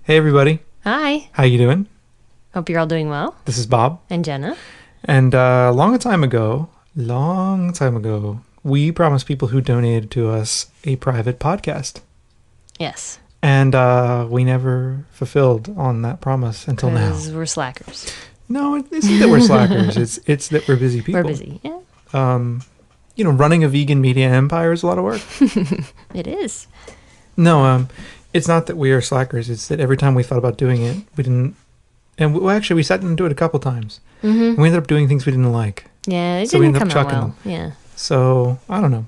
Hey everybody, Hi. how you doing? Hope you're all doing well. This is Bob, And Jenna. and long time ago, we promised people who donated to us a private podcast, Yes. and we never fulfilled on that promise until now. Because we're slackers. No, it isn't that we're slackers. It's that we're busy people. We're busy. Yeah. Running a vegan media empire is a lot of work. It is. No, it's not that we are slackers. It's that every time we thought about doing it, we didn't. And we sat down and do it a couple times. Mm-hmm. And we ended up doing things we didn't like. Yeah, it So we didn't ended up come out chucking well. Yeah. So I don't know,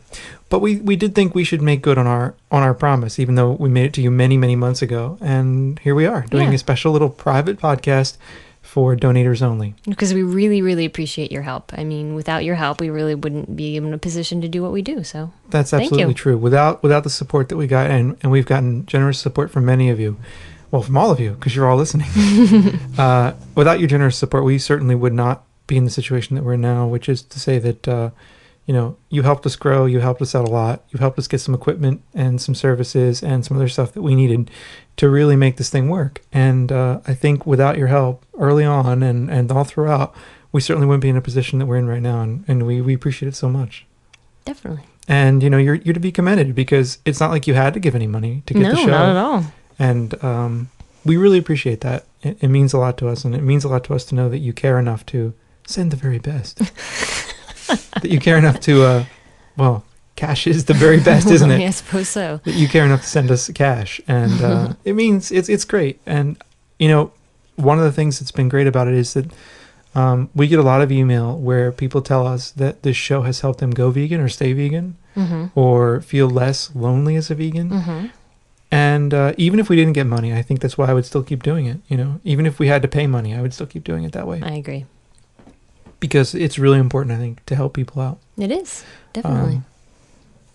but we did think we should make good on our promise, even though we made it to you many months ago, and here we are doing Yeah. a special little private podcast for donators only. Because we really, really appreciate your help. I mean, without your help, we really wouldn't be in a position to do what we do. So That's Thank absolutely you. true. Without the support that we got, and we've gotten generous support from many of you, well, from all of you, because you're all listening. Without your generous support, we certainly would not be in the situation that we're in now, which is to say that you helped us grow, you helped us out a lot, you helped us get some equipment and some services and some other stuff that we needed to really make this thing work. And I think without your help early on and all throughout, we certainly wouldn't be in a position that we're in right now, and we appreciate it so much. definitely. And you're to be commended, because it's not like you had to give any money to get the show. No, not at all. And we really appreciate that. It means a lot to us, and it means a lot to us to know that you care enough to send the very best. That you care enough to, cash is the very best, isn't it? Yeah, I suppose so. That you care enough to send us cash, and it means it's great. And one of the things that's been great about it is that we get a lot of email where people tell us that this show has helped them go vegan or stay vegan, Mm-hmm. or feel less lonely as a vegan. Mm-hmm. And even if we didn't get money, I think that's why I would still keep doing it. Even if we had to pay money, I would still keep doing it that way, I agree. because it's really important, I think, to help people out. It is. Definitely.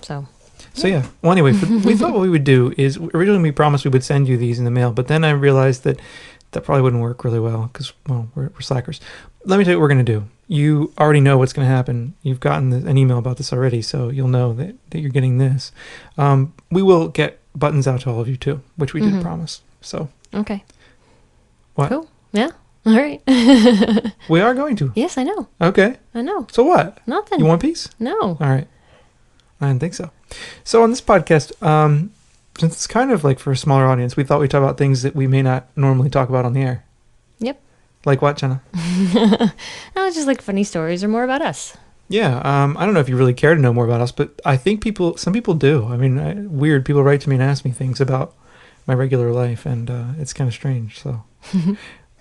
So Yeah. Well, anyway, we thought what we would do is, originally we promised we would send you these in the mail, but then I realized that probably wouldn't work really well, because, we're slackers. Let me tell you what we're going to do. You already know what's going to happen. You've gotten an email about this already, so you'll know that you're getting this. We will get buttons out to all of you too, which we did Mhm. promise. So okay. what? Cool. Yeah. All right. We are going to. Yes, I know. Okay. I know. So what? Nothing. You want peace? No. All right. I didn't think so. So on this podcast, since it's kind of like for a smaller audience, we thought we'd talk about things that we may not normally talk about on the air. Yep. Like what, Jenna? No, it's just like funny stories or more about us. Yeah. I don't know if you really care to know more about us, but I think some people do. I mean, weird people write to me and ask me things about my regular life, and it's kind of strange. So,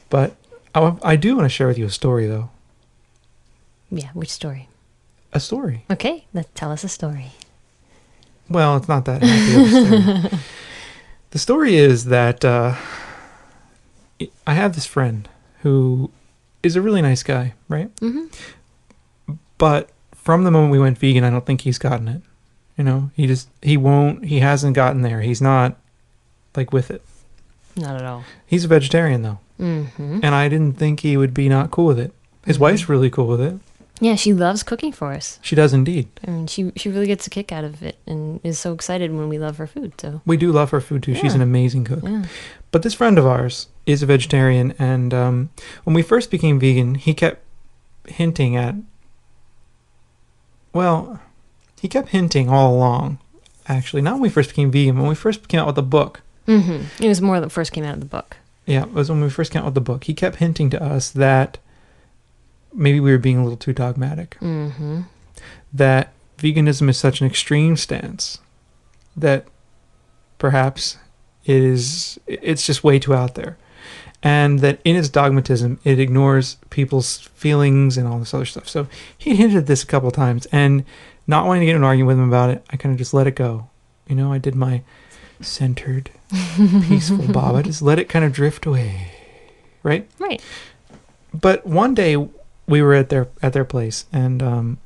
but I do want to share with you a story, though. Yeah, which story? A story. Okay, tell us a story. Well, it's not that happy of a story. The story is that I have this friend who is a really nice guy, right? Mm-hmm. But from the moment we went vegan, I don't think he's gotten it. He hasn't gotten there. He's not like with it. Not at all. He's a vegetarian though. Mm-hmm. And I didn't think he would be not cool with it. His wife's really cool with it. Yeah, she loves cooking for us. She does indeed. I mean, she really gets a kick out of it and is so excited when we love her food. So We do love her food too. She's Yeah. an amazing cook. yeah. But this friend of ours is a vegetarian, and when we first became vegan, he kept hinting all along, actually, not when we first became vegan, when we first came out with the book. Mm-hmm. It was more that first came out of the book. Yeah, it was when we first came out with the book. He kept hinting to us that maybe we were being a little too dogmatic, Mm-hmm. that veganism is such an extreme stance that perhaps it's just way too out there, and that in its dogmatism it ignores people's feelings and all this other stuff. So he hinted at this a couple of times, and not wanting to get in an argument with him about it, I kind of just let it go. I did my centered, peaceful Bob. I just let it kind of drift away, right? Right. But one day we were at their place, and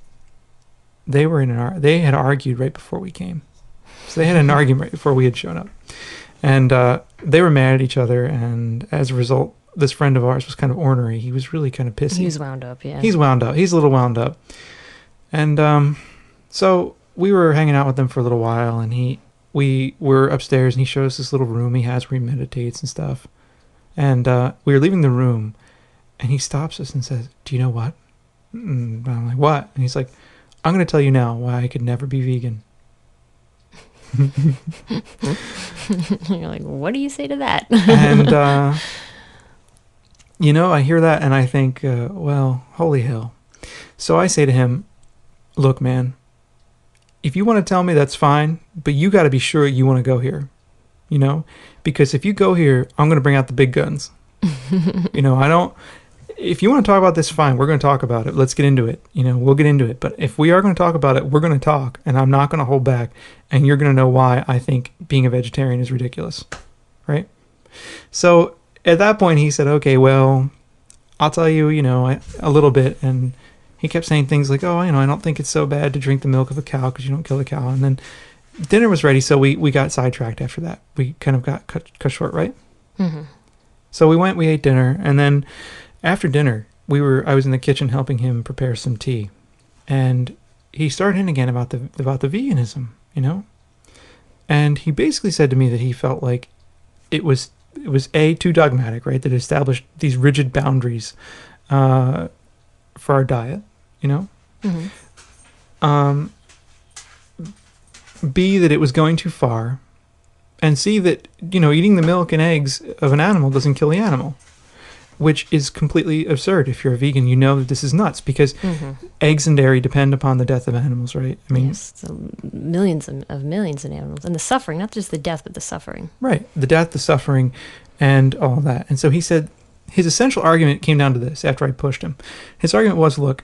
they had argued right before we came. So they had an argument right before we had shown up, and they were mad at each other. And as a result, this friend of ours was kind of ornery. He was really kind of pissy. He was wound up. Yeah. He's wound up. He's a little wound up, and so we were hanging out with him for a little while, and he we were upstairs and he showed us this little room he has where he meditates and stuff. And we were leaving the room and he stops us and says, "Do you know what?" And I'm like, "What?" And he's like, "I'm going to tell you now why I could never be vegan." You're like, what do you say to that? And, I hear that and I think, well, holy hell. So I say to him, "Look, man, if you want to tell me, that's fine, but you got to be sure you want to go here, because if you go here, I'm going to bring out the big guns." If you want to talk about this, fine, we're going to talk about it. Let's get into it. We'll get into it. But if we are going to talk about it, we're going to talk, and I'm not going to hold back, and you're going to know why I think being a vegetarian is ridiculous, right? So at that point, he said, "Okay, well, I'll tell you, a little bit." And he kept saying things like, "Oh, I don't think it's so bad to drink the milk of a cow because you don't kill the cow." And then dinner was ready, so we got sidetracked after that. We kind of got cut short, right? Mm-hmm. So we ate dinner, and then after dinner, I was in the kitchen helping him prepare some tea, and he started in again about the veganism, and he basically said to me that he felt like it was too dogmatic, right? That it established these rigid boundaries for our diet, Mm-hmm. B, that it was going too far, and C, that eating the milk and eggs of an animal doesn't kill the animal. Which is completely absurd. If you're a vegan, you know that this is nuts because eggs and dairy depend upon the death of animals, right? I mean, yes, so millions of millions of animals, and the suffering, not just the death, but the suffering. Right, the death, the suffering, and all of that. And so he said his essential argument came down to this. After I pushed him, his argument was, "Look,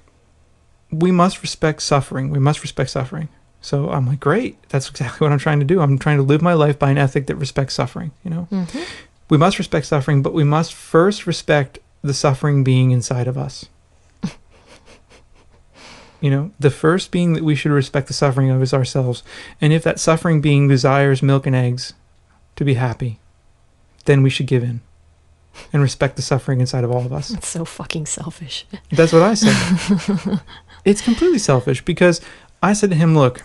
we must respect suffering. We must respect suffering." So I'm like, "Great, that's exactly what I'm trying to do. I'm trying to live my life by an ethic that respects suffering." Mm-hmm. We must respect suffering, but we must first respect the suffering being inside of us. The first being that we should respect the suffering of is ourselves. And if that suffering being desires milk and eggs to be happy, then we should give in and respect the suffering inside of all of us. It's so fucking selfish. That's what I said. It's completely selfish because I said to him, "Look,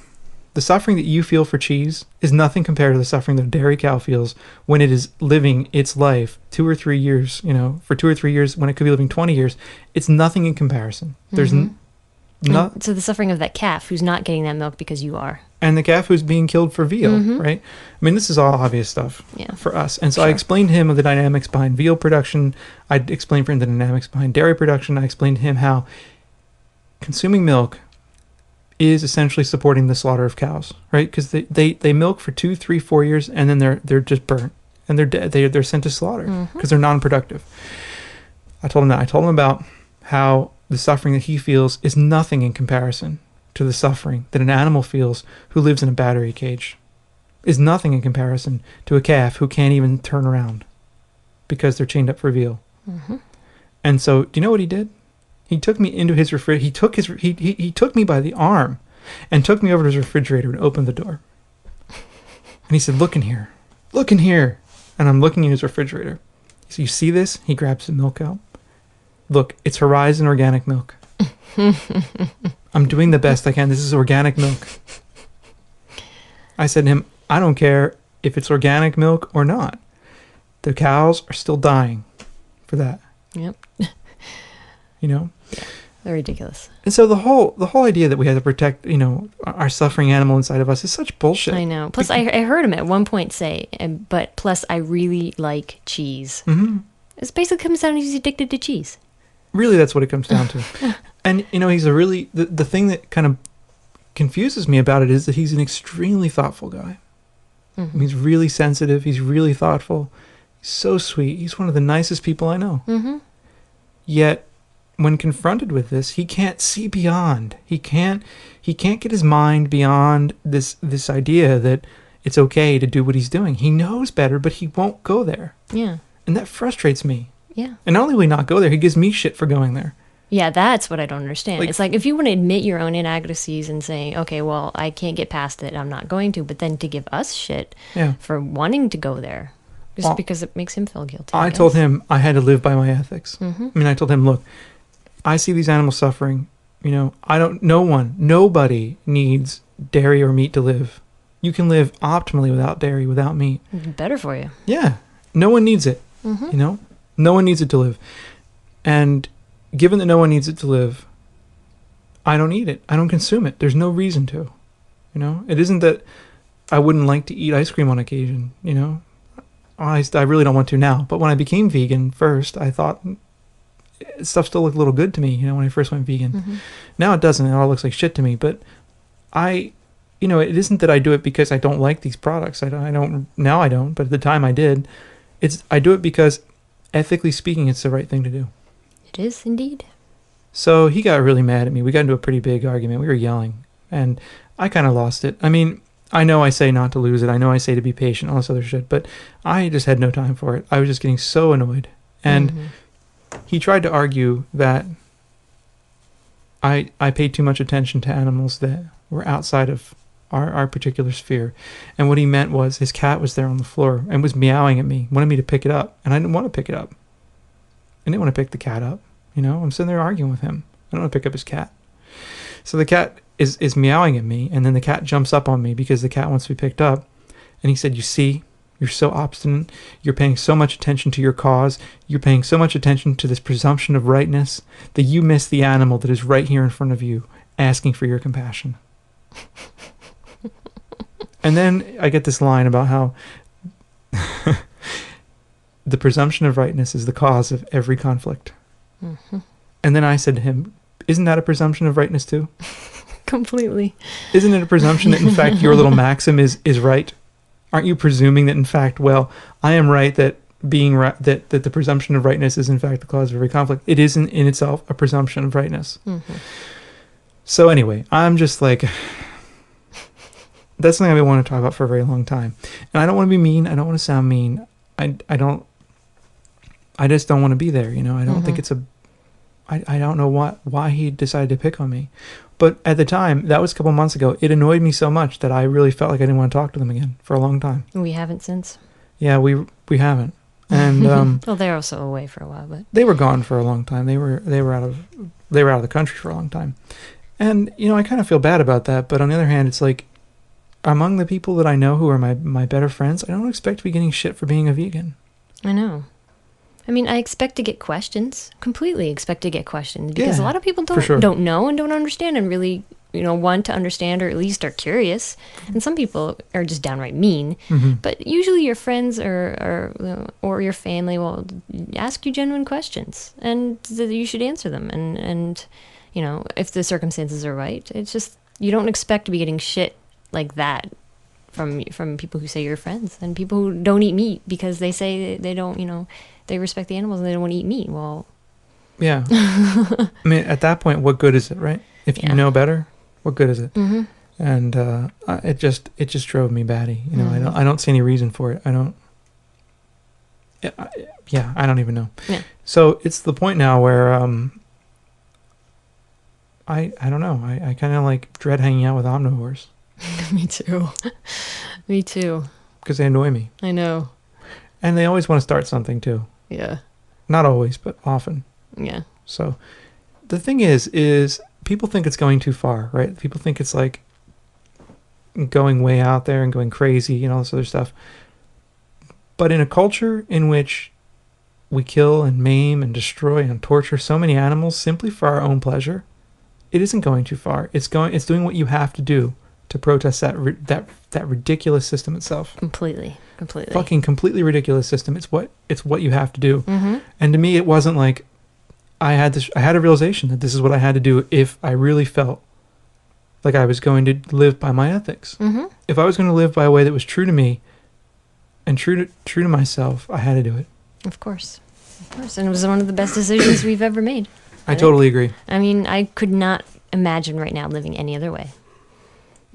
the suffering that you feel for cheese is nothing compared to the suffering that a dairy cow feels when it is living its life 2 or 3 years, for 2 or 3 years when it could be living 20 years. It's nothing in comparison. There's not. So the suffering of that calf who's not getting that milk because you are. And the calf who's being killed for veal, Mm-hmm. right? I mean, this is all obvious stuff for us. And so I explained to him of the dynamics behind veal production. I explained for him the dynamics behind dairy production. I explained to him how consuming milk is essentially supporting the slaughter of cows, right? Because they milk for 2, 3, 4 years, and then they're just burnt and they're dead. They're sent to slaughter because they're non-productive. I told him that. I told him about how the suffering that he feels is nothing in comparison to the suffering that an animal feels who lives in a battery cage. Is nothing in comparison to a calf who can't even turn around because they're chained up for veal. Mm-hmm. And so, do you know what he did? He took me into his refrigerator. He took me by the arm and took me over to his refrigerator and opened the door. And he said, "Look in here. Look in here." And I'm looking in his refrigerator. So you see this? He grabs the milk out. "Look, it's Horizon organic milk. I'm doing the best I can. This is organic milk." I said to him, "I don't care if it's organic milk or not. The cows are still dying for that." Yep. Yeah, they're ridiculous. And so the whole idea that we have to protect, our suffering animal inside of us is such bullshit. I know. Plus, I heard him at one point say, but plus I really like cheese. Mm-hmm. It basically comes down to he's addicted to cheese. Really, that's what it comes down to. And, he's the thing that kind of confuses me about it is that he's an extremely thoughtful guy. Mm-hmm. He's really sensitive. He's really thoughtful. He's so sweet. He's one of the nicest people I know. Mm-hmm. Yet, when confronted with this, he can't see beyond. He can't get his mind beyond this idea that it's okay to do what he's doing. He knows better, but he won't go there. Yeah. And that frustrates me. Yeah. And not only will he not go there, he gives me shit for going there. Yeah, that's what I don't understand. It's like if you want to admit your own inadequacies and say, "Okay, well, I can't get past it, I'm not going to," but then to give us shit for wanting to go there just because it makes him feel guilty. I told him I had to live by my ethics. Mm-hmm. I mean, I told him, "Look, I see these animals suffering. Nobody needs dairy or meat to live. You can live optimally without dairy, without meat. Better for you. Yeah. No one needs it. Mm-hmm. You know? No one needs it to live. And given that no one needs it to live, I don't eat it. I don't consume it. There's no reason to. You know? It isn't that I wouldn't like to eat ice cream on occasion, you know? I really don't want to now. But when I became vegan first, I thought stuff still looked a little good to me, you know, when I first went vegan. Mm-hmm. Now it doesn't. It all looks like shit to me. But you know, it isn't that I do it because I don't like these products. I don't now I don't, but at the time I did. I do it because ethically speaking, it's the right thing to do. It is indeed. So he got really mad at me. We got into a pretty big argument. We were yelling, and I kind of lost it. I mean, I know I say not to lose it. I know I say to be patient, all this other shit, but I just had no time for it. I was just getting so annoyed. And he tried to argue that I paid too much attention to animals that were outside of our particular sphere. And what he meant was his cat was there on the floor and was meowing at me, wanted me to pick it up. And I didn't want to pick it up. I didn't want to pick the cat up. You know, I'm sitting there arguing with him. I don't want to pick up his cat. So the cat is meowing at me, and then the cat jumps up on me because the cat wants to be picked up. And he said, "You see, you're so obstinate. You're paying so much attention to your cause. You're paying so much attention to this presumption of rightness that you miss the animal that is right here in front of you, asking for your compassion." And then I get this line about how the presumption of rightness is the cause of every conflict. Mm-hmm. And then I said to him, "Isn't that a presumption of rightness too?" Completely. Isn't it a presumption that in fact your little maxim is right? Aren't you presuming that in fact, well, I am right that being right, that the presumption of rightness is in fact the cause of every conflict? It isn't in itself a presumption of rightness. Mm-hmm. So anyway, I'm just like, that's something I've been wanting to talk about for a very long time. And I don't want to be mean. I don't want to sound mean. I just don't want to be there. You know, I don't think it's I don't know why he decided to pick on me. But at the time, that was a couple months ago, it annoyed me so much that I really felt like I didn't want to talk to them again for a long time. We haven't since. Yeah, we haven't. And well, they're also away for a while, but they were gone for a long time. They were out of the country for a long time. And you know, I kind of feel bad about that, but on the other hand, it's like among the people that I know who are my better friends, I don't expect to be getting shit for being a vegan. I know. I mean, I expect to get questions. Completely expect to get questions because a lot of people don't know and don't understand and really, you know, want to understand or at least are curious. And some people are just downright mean. Mm-hmm. But usually your friends or your family will ask you genuine questions, and you should answer them. And you know, if the circumstances are right, it's just you don't expect to be getting shit like that from people who say you're friends and people who don't eat meat because they say they don't, you know, they respect the animals and they don't want to eat meat. Well, yeah. I mean, at that point, what good is it, right? If you know better, what good is it? Mm-hmm. And it just drove me batty. You know, I don't see any reason for it. I don't even know. Yeah. So it's the point now where I don't know. I kind of like dread hanging out with omnivores. Me too. Me too. Because they annoy me. I know. And they always want to start something too. Yeah. Not always, but often. Yeah. So the thing is people think it's going too far, right? People think it's like going way out there and going crazy and all this other stuff. But in a culture in which we kill and maim and destroy and torture so many animals simply for our own pleasure, it isn't going too far. It's doing what you have to do to protest that ridiculous system itself. Completely. Fucking completely ridiculous system. It's what you have to do. Mm-hmm. And to me, it wasn't like I had a realization that this is what I had to do if I really felt like I was going to live by my ethics. Mm-hmm. If I was going to live by a way that was true to me and true to myself, I had to do it. Of course. And it was one of the best decisions we've ever made. I totally agree. I mean, I could not imagine right now living any other way.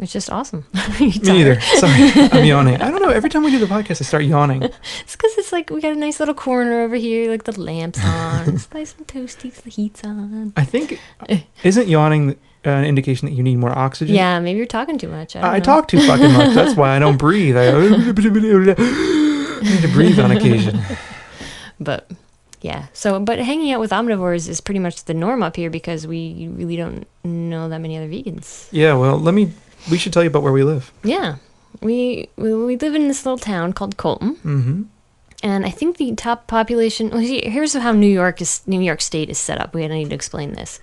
It's just awesome. Me neither. Sorry, I'm yawning. I don't know. Every time we do the podcast, I start yawning. It's because it's like we got a nice little corner over here, like the lamp's on. It's nice and toasty, the heat's on. I think, isn't yawning an indication that you need more oxygen? Yeah, maybe you're talking too much. I talk too fucking much. That's why I don't breathe. I need to breathe on occasion. But yeah, but hanging out with omnivores is pretty much the norm up here because we really don't know that many other vegans. Yeah, well, we should tell you about where we live. Yeah. We live in this little town called Colton. Mm-hmm. And I think the top population... Well, here's how New York State is set up. We need to explain this.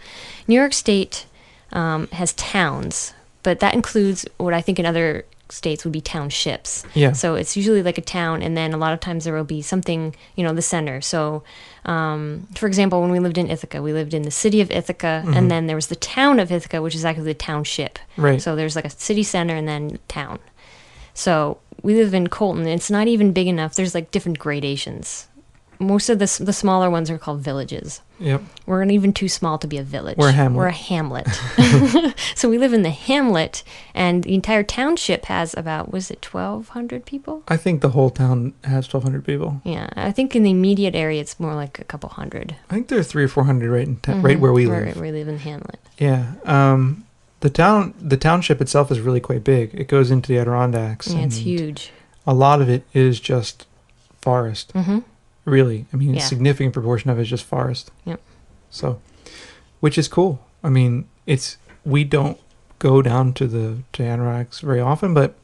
New York State has towns, but that includes what I think in other states would be townships. Yeah. So it's usually like a town, and then a lot of times there will be something, the center. So, for example, when we lived in Ithaca, we lived in the city of Ithaca, mm-hmm. and then there was the town of Ithaca, which is actually the township. Right. So there's like a city center and then town. So we live in Colton, and it's not even big enough. There's like different gradations. Most of the smaller ones are called villages. Yep. We're not even too small to be a village. We're a hamlet. We're a hamlet. So we live in the hamlet, and the entire township has about, 1,200 people? I think the whole town has 1,200 people. Yeah. I think in the immediate area, it's more like a couple hundred. I think there's 300 or 400 right where we live. Where we live in the hamlet. Yeah. The township itself is really quite big. It goes into the Adirondacks. Yeah, it's huge. A lot of it is just forest. Mm-hmm. Really. I mean, a significant proportion of it is just forest. Yep. So, which is cool. I mean, we don't go down to the Adirondacks very often, but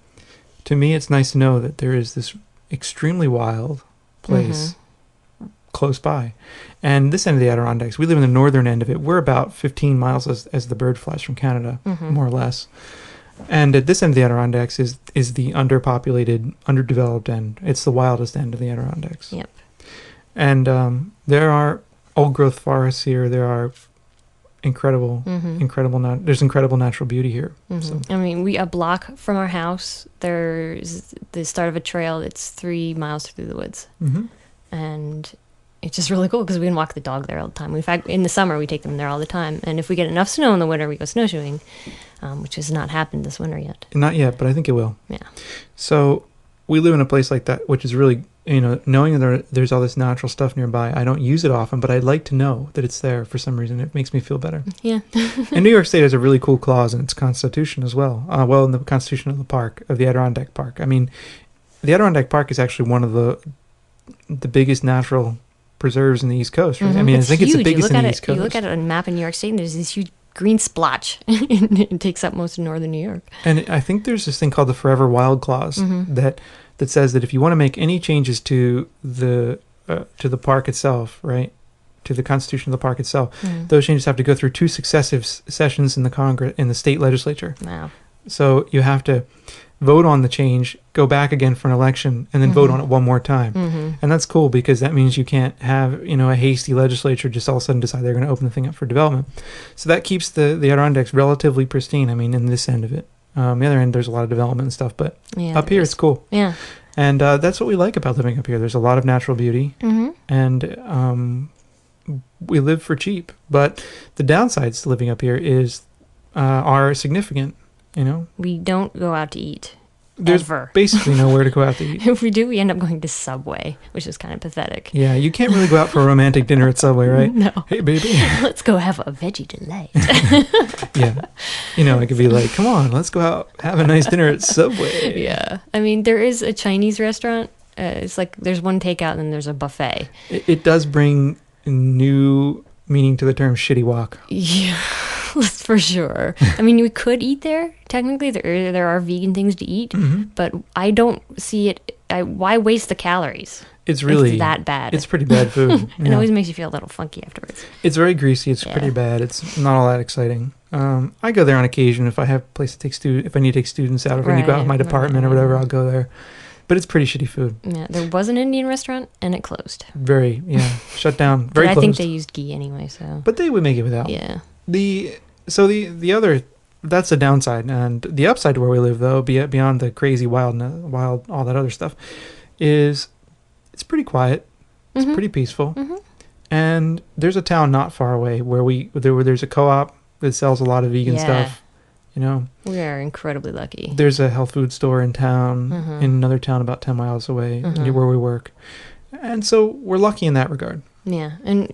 to me, it's nice to know that there is this extremely wild place close by. And this end of the Adirondacks, we live in the northern end of it. We're about 15 miles as the bird flies from Canada, more or less. And at this end of the Adirondacks is the underpopulated, underdeveloped end. It's the wildest end of the Adirondacks. Yep. And there are old-growth forests here. There are incredible natural beauty here. Mm-hmm. So. I mean, a block from our house, there's the start of a trail that's 3 miles through the woods. Mm-hmm. And it's just really cool because we can walk the dog there all the time. In fact, in the summer, we take them there all the time. And if we get enough snow in the winter, we go snowshoeing, which has not happened this winter yet. Not yet, but I think it will. Yeah. So we live in a place like that, which is really, knowing there's all this natural stuff nearby. I don't use it often, but I'd like to know that it's there for some reason. It makes me feel better. Yeah. And New York State has a really cool clause in its constitution as well. In the constitution of the Adirondack Park. I mean, the Adirondack Park is actually one of the biggest natural preserves in the East Coast, right? Mm-hmm. I mean, I think it's the biggest in the East Coast. You look at it on a map in New York State, and there's this huge green splotch. It takes up most of northern New York. And I think there's this thing called the Forever Wild Clause that says that if you want to make any changes to the park itself, right, to the constitution of the park itself, those changes have to go through 2 successive sessions in the state legislature. Wow. So you have to vote on the change, go back again for an election, and then vote on it one more time. And that's cool because that means you can't have, a hasty legislature just all of a sudden decide they're going to open the thing up for development. So that keeps the Adirondacks relatively pristine, I mean, in this end of it. The other end, there's a lot of development and stuff, but up here it's cool. Yeah. And that's what we like about living up here. There's a lot of natural beauty, and we live for cheap. But the downsides to living up here are significant. We don't go out to eat. There's ever. Basically nowhere to go out to eat. If we do, we end up going to Subway, which is kind of pathetic. Yeah, you can't really go out for a romantic dinner at Subway, right? No. Hey, baby. Let's go have a veggie delight. Yeah. I could be like, come on, let's go out, have a nice dinner at Subway. Yeah. I mean, there is a Chinese restaurant. It's like there's one takeout and then there's a buffet. It does bring new meaning to the term shitty walk. Yeah. For sure. I mean, we could eat there. Technically, there are vegan things to eat, but I don't see it. Why waste the calories? It's really that bad. It's pretty bad food. It always makes you feel a little funky afterwards. It's very greasy. It's pretty bad. It's not all that exciting. I go there on occasion if I have a place to take if I need to take students out, if I need to go out with my department or whatever, I'll go there. But it's pretty shitty food. Yeah, there was an Indian restaurant and it closed. Shut down. Very closed. I think they used ghee anyway, so. But they would make it without. Yeah. The other, that's the downside, and the upside to where we live though, beyond the crazy wild all that other stuff, is it's pretty quiet. It's pretty peaceful, and there's a town not far away where there's a co-op that sells a lot of vegan stuff. We are incredibly lucky. There's a health food store in town, in another town about 10 miles away near where we work, and so we're lucky in that regard. Yeah, and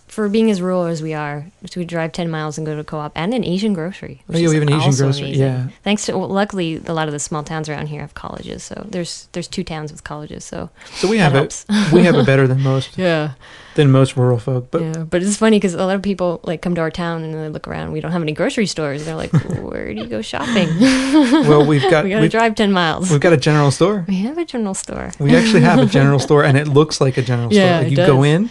for being as rural as we are, so we drive 10 miles and go to a co-op and an Asian grocery. Which we have an Asian grocery, amazing. Yeah. Thanks to, luckily, a lot of the small towns around here have colleges, so there's 2 towns with colleges, so we have it. We have it better than most. Yeah. Than most rural folk. But yeah, but it's funny because a lot of people like come to our town and they look around. We don't have any grocery stores. They're like, where do you go shopping? Well, we gotta drive 10 miles. We've got a general store. We have a general store. We actually have a general store, and it looks like a general store. Like you go in,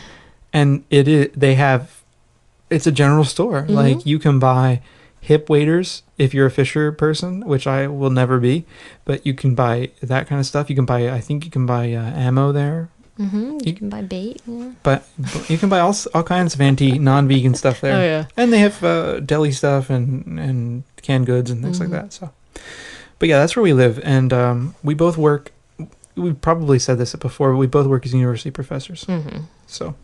and it's a general store. Mm-hmm. Like you can buy hip waders if you're a fisher person, which I will never be, but you can buy that kind of stuff. I think you can buy ammo there. Mm-hmm. You can buy bait. Yeah. But you can buy all kinds of non-vegan stuff there. Oh yeah. And they have deli stuff and canned goods and things like that. So, but yeah, that's where we live, and we both work. We probably said this before, but we both work as university professors. Mm-hmm. So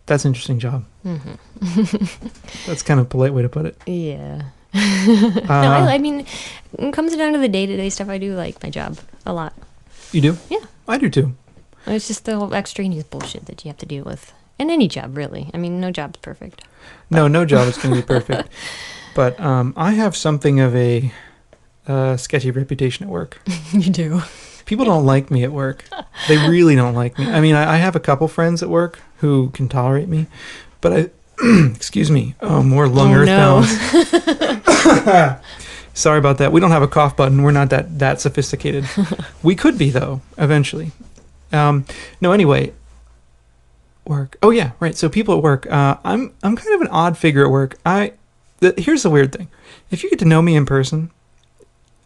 that's an interesting job. Mm-hmm. That's kind of a polite way to put it. Yeah. No, I mean, when it comes down to the day-to-day stuff, I do like my job a lot. You do? Yeah. I do too. It's just the whole extraneous bullshit that you have to deal with. In any job, really. I mean, no job's perfect. No job is going to be perfect. But I have something of a sketchy reputation at work. You do. People don't like me at work. They really don't like me. I mean, I have a couple friends at work who can tolerate me, but excuse me. Oh, more lung earth balance. Sorry about that. We don't have a cough button. We're not that sophisticated. We could be, though, eventually. Anyway, work. Oh yeah, right. So people at work, I'm kind of an odd figure at work. Here's the weird thing. If you get to know me in person,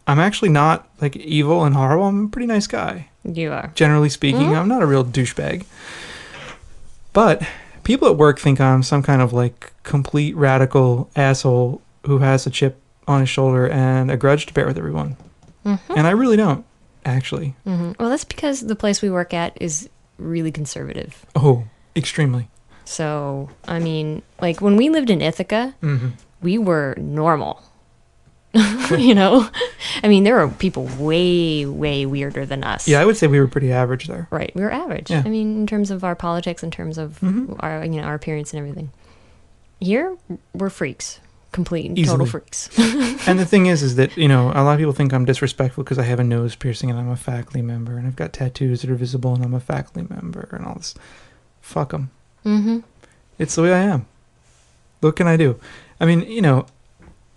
I'm actually not like evil and horrible. I'm a pretty nice guy. You are. Generally speaking, I'm not a real douchebag. But people at work think I'm some kind of like complete radical asshole who has a chip on his shoulder and a grudge to bear with everyone. Mm-hmm. And I really don't. Actually. Mm-hmm. Well, that's because the place we work at is really conservative. Oh, extremely. So, I mean, like when we lived in Ithaca, we were normal. You know? I mean, there are people way, way weirder than us. Yeah, I would say we were pretty average there. Right. We were average. Yeah. I mean, in terms of our politics, in terms of our, our appearance and everything. Here, we're freaks. Complete and total freaks. And the thing is that, a lot of people think I'm disrespectful because I have a nose piercing and I'm a faculty member and I've got tattoos that are visible and I'm a faculty member and all this. Fuck them. Mm-hmm. It's the way I am. What can I do? I mean,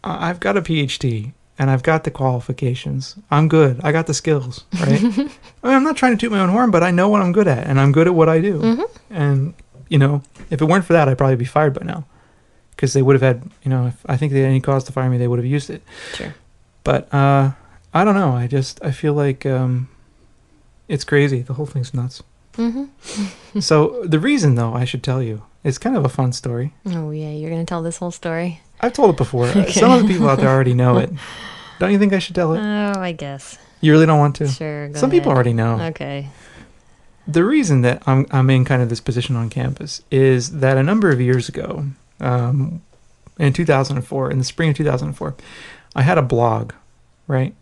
I've got a PhD and I've got the qualifications. I'm good. I got the skills, right? I mean, I'm not trying to toot my own horn, but I know what I'm good at and I'm good at what I do. Mm-hmm. And, if it weren't for that, I'd probably be fired by now. Because they would have had, if I think they had any cause to fire me, they would have used it. Sure. But I don't know. I feel like it's crazy. The whole thing's nuts. Mm-hmm. So the reason, though, I should tell you, it's kind of a fun story. Oh, yeah. You're going to tell this whole story? I've told it before. Okay. Some of the people out there already know it. Don't you think I should tell it? Oh, I guess. You really don't want to? Sure, go Some ahead. people already know. Okay. The reason that I'm in kind of this position on campus is that a number of years ago, in 2004, in the spring of 2004, I had a blog, right?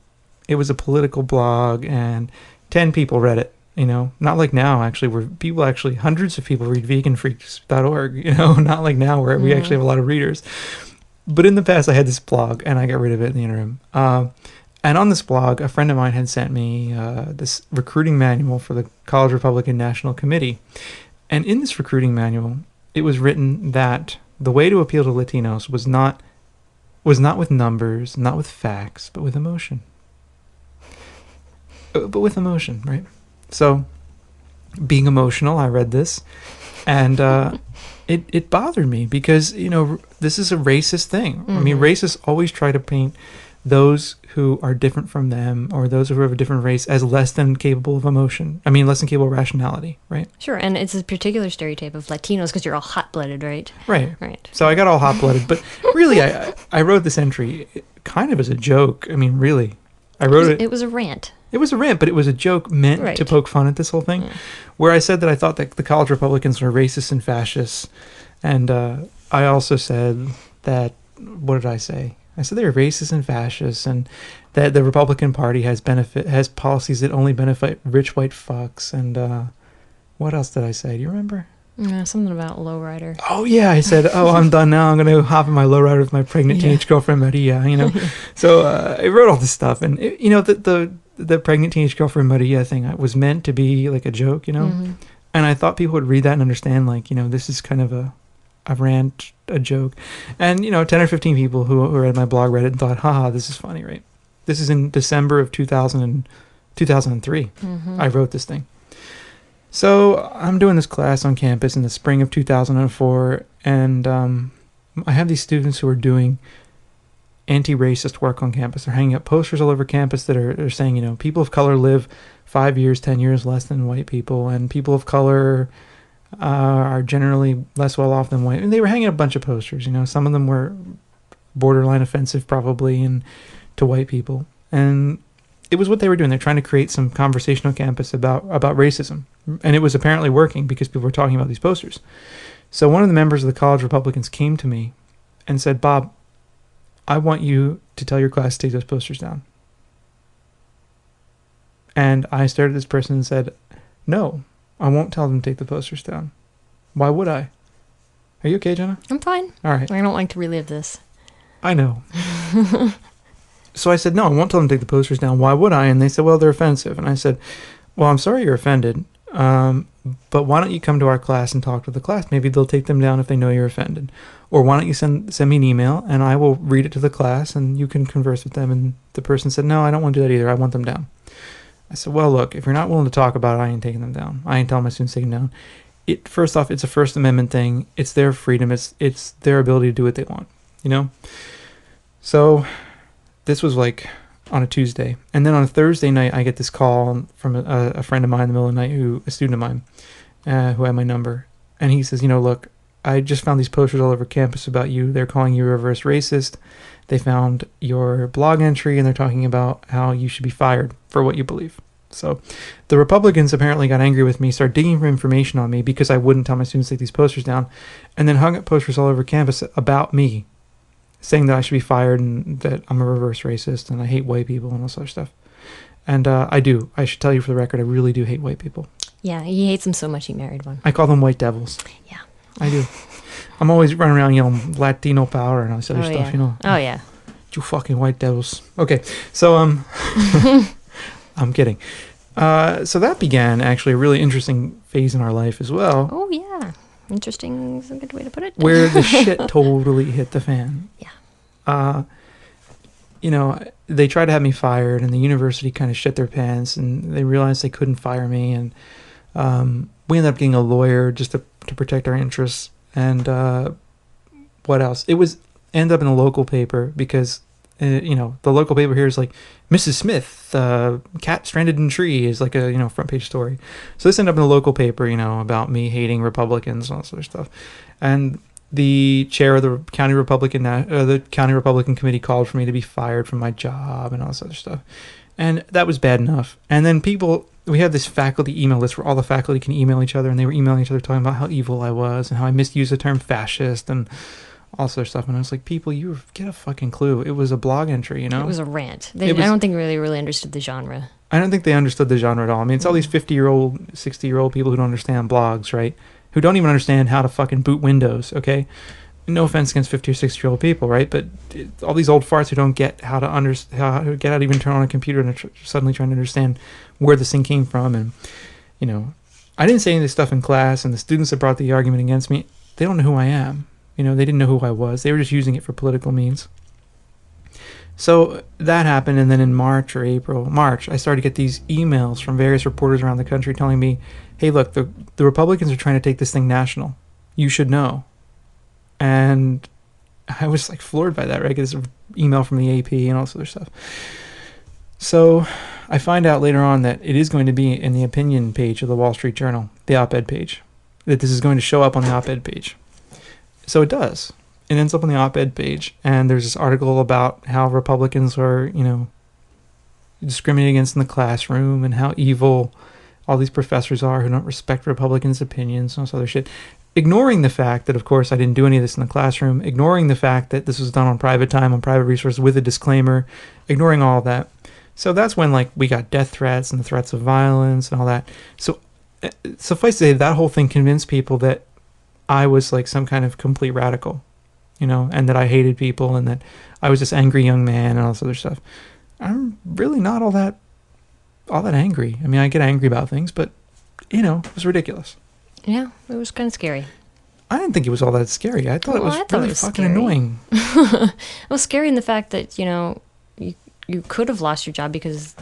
It was a political blog and 10 people read it, not like now actually, where hundreds of people read veganfreaks.org, not like now where we actually have a lot of readers. But in the past I had this blog and I got rid of it in the interim. And on this blog, a friend of mine had sent me this recruiting manual for the College Republican National Committee. And in this recruiting manual, it was written that the way to appeal to Latinos was not with numbers, not with facts, but with emotion. But with emotion, right? So, being emotional, I read this, and it bothered me because, this is a racist thing. Mm-hmm. I mean, racists always try to paint those who are different from them or those who have a different race as less than capable of emotion. I mean, less than capable of rationality, right? Sure, and it's a particular stereotype of Latinos because you're all hot-blooded, right? Right. So I got all hot-blooded, but really, I wrote this entry kind of as a joke. I mean, really. I wrote it. It was a rant. It was a rant, but it was a joke meant to poke fun at this whole thing, where I said that I thought that the college Republicans were racist and fascists, and I also said that, what did I say? I said they were racist and fascists, and that the Republican Party has policies that only benefit rich white fucks, and what else did I say? Do you remember? Something about lowrider. Oh yeah, I said, "Oh, I'm done now. I'm gonna hop in my lowrider with my pregnant teenage girlfriend, Maria." So I wrote all this stuff, and the pregnant teenage girlfriend Maria thing was meant to be like a joke, Mm-hmm. and I thought people would read that and understand, like, this is kind of a rant, a joke, and 10 or 15 people who read my blog read it and thought, "Haha, this is funny, right?" This is in December of 2003. Mm-hmm. I wrote this thing. So I'm doing this class on campus in the spring of 2004, and I have these students who are doing anti-racist work on campus. They're hanging up posters all over campus that are saying, people of color live 5 years, 10 years less than white people, and people of color are generally less well off than white. And they were hanging up a bunch of posters. Some of them were borderline offensive, probably, and to white people. And it was what they were doing. They're trying to create some conversation on campus about racism. And it was apparently working because people were talking about these posters. So one of the members of the college Republicans came to me and said, "Bob, I want you to tell your class to take those posters down." And I stared at this person and said, "No, I won't tell them to take the posters down. Why would I?" Are you okay, Jenna? I'm fine. All right. I don't like to relive this. I know. So I said, "No, I won't tell them to take the posters down. Why would I?" And they said, "Well, they're offensive." And I said, "Well, I'm sorry you're offended, but why don't you come to our class and talk to the class? Maybe they'll take them down if they know you're offended. Or why don't you send me an email and I will read it to the class and you can converse with them." And the person said, "No, I don't want to do that either. I want them down." I said, "Well, look, if you're not willing to talk about it, I ain't taking them down. I ain't telling my students to take them down. First off, it's a First Amendment thing. It's their freedom. It's their ability to do what they want, So this was like on a Tuesday. And then on a Thursday night, I get this call from a friend of mine in the middle of the night, a student of mine, who had my number. And he says, "Look, I just found these posters all over campus about you. They're calling you a reverse racist. They found your blog entry and they're talking about how you should be fired for what you believe." So the Republicans apparently got angry with me, started digging for information on me because I wouldn't tell my students to take these posters down, and then hung up posters all over campus about me, saying that I should be fired and that I'm a reverse racist and I hate white people and all sorts of stuff. And I do. I should tell you for the record, I really do hate white people. Yeah, he hates them so much he married one. I call them white devils. Yeah. I do. I'm always running around yelling Latino power and all this other stuff, Oh, yeah. You fucking white devils. Okay, so, I'm kidding. So that began actually a really interesting phase in our life as well. Oh, yeah. Interesting is a good way to put it. Where the shit totally hit the fan. Yeah. They tried to have me fired, and the university kind of shit their pants, and they realized they couldn't fire me, and we ended up getting a lawyer just to protect our interests. And what else? It ended up in a local paper because, the local paper here is like, "Mrs. Smith, cat stranded in tree," is like a, front page story. So this ended up in a local paper, about me hating Republicans and all sort of stuff. And the chair of the county Republican committee called for me to be fired from my job and all this other stuff. And that was bad enough. And then we have this faculty email list where all the faculty can email each other, and they were emailing each other talking about how evil I was and how I misused the term fascist and all sorts of stuff. And I was like, people, you get a fucking clue. It was a blog entry, It was a rant. I don't think they really understood the genre. I don't think they understood the genre at all. I mean, it's all these 50-year-old, 60-year-old people who don't understand blogs, right? Who don't even understand how to fucking boot Windows, okay? No offense against 50 or 60-year-old people, right? But all these old farts who don't get how to even turn on a computer and are suddenly trying to understand where this thing came from. And, I didn't say any of this stuff in class, and the students that brought the argument against me, they don't know who I am. They didn't know who I was. They were just using it for political means. So that happened, and then in March, I started to get these emails from various reporters around the country telling me, "Hey, look, the Republicans are trying to take this thing national. You should know." And I was like floored by that, right? I get this email from the AP and all this other stuff. So I find out later on that it is going to be in the opinion page of the Wall Street Journal, the op-ed page, that this is going to show up on the op-ed page. So it does. It ends up on the op-ed page, and there's this article about how Republicans are, discriminating against in the classroom and how evil all these professors are who don't respect Republicans' opinions and all this other shit. Ignoring the fact that, of course, I didn't do any of this in the classroom, ignoring the fact that this was done on private time, on private resources with a disclaimer, ignoring all of that. So that's when, we got death threats and the threats of violence and all that. So suffice to say, that whole thing convinced people that I was like some kind of complete radical, and that I hated people and that I was this angry young man and all this other stuff. I'm really not all that angry. I mean, I get angry about things, but it was ridiculous. Yeah, it was kind of scary. I didn't think it was all that scary. I thought it was really fucking annoying. It was scary in the fact that, you could have lost your job because,